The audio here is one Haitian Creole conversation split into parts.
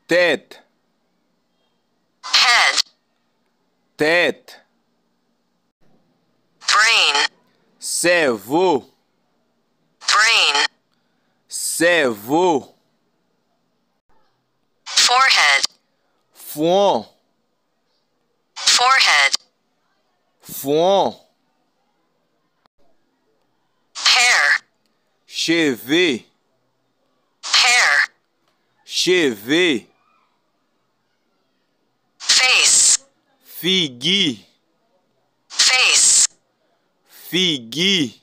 tête, head, tête, brain, cerveau, brain, cerveau, forehead, front, forehead, front, hair, cheveux, hair, cheveux, face, figue, face, figue,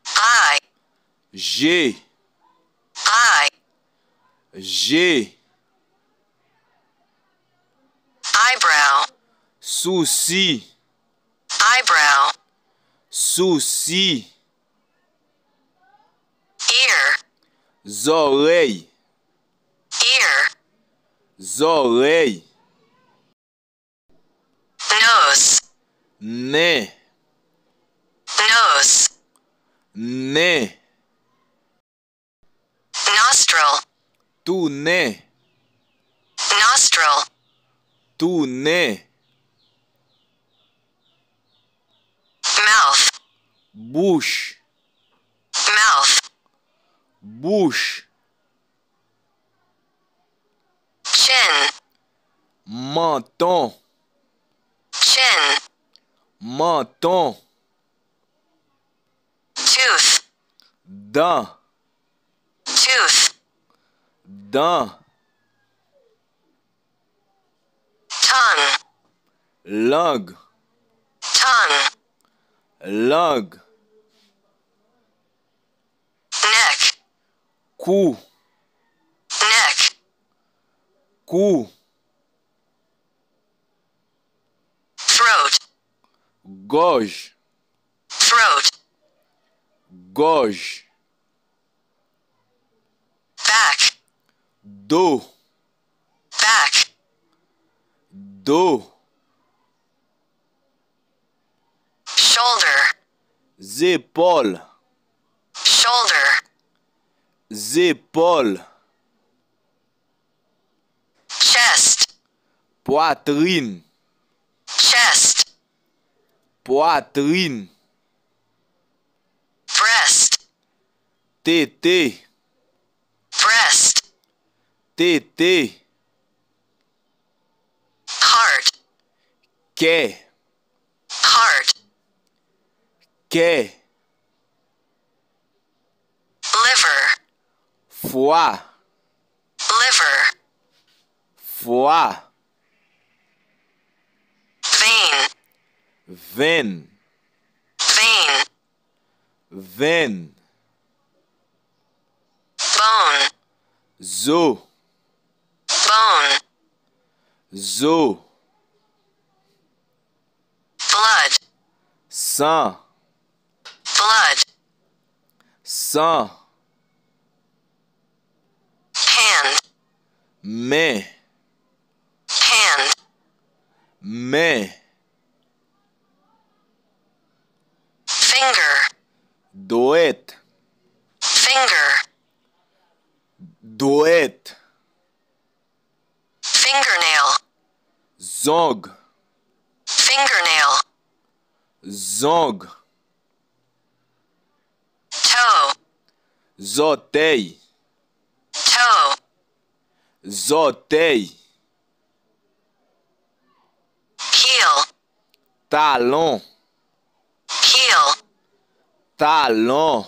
eye, G, eye, G, eyebrow, souci, eyebrow, souci, ear, oreilles, ear, oreilles, nose, nez, nose, nez, nostril, tout nez, nostril, tout nez, mouth, bouche, mouth, bouche, chin, menton, chin, menton, tooth, dent, tooth, dent, tongue, langue, tongue, langue, neck, cou, neck, cou, throat, gorge, throat, gorge, back, dos, back, dos, shoulder, épaules, shoulder, épaules, chest, poitrine, chest, poitrine, breast, tété, breast, tété, heart, quai, heart, quai, liver, foie, liver, foie, vein, veine, vein, veine, bone, zo, bone, zo, blood, sang, blood, sang, hand, main, hand, main, finger, doigt, finger, doigt, fingernail, zong, fingernail, zong, toe, orteil, toe, orteil, heel, talon, heel, talon,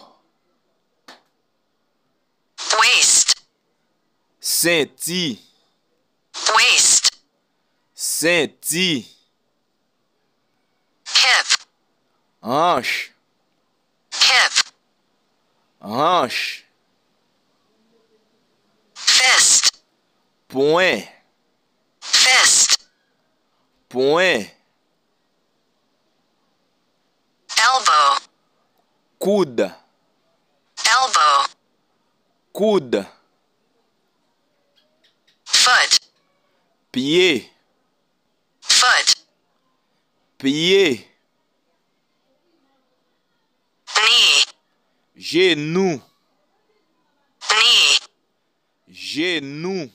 waist, ceinture, waist, ceinture, hip, hanche, hip, hanche, fist, poing, fist, poing, elbow, coude, elbow, coude, foot, pied, foot, pied, knee, genou, knee, genou,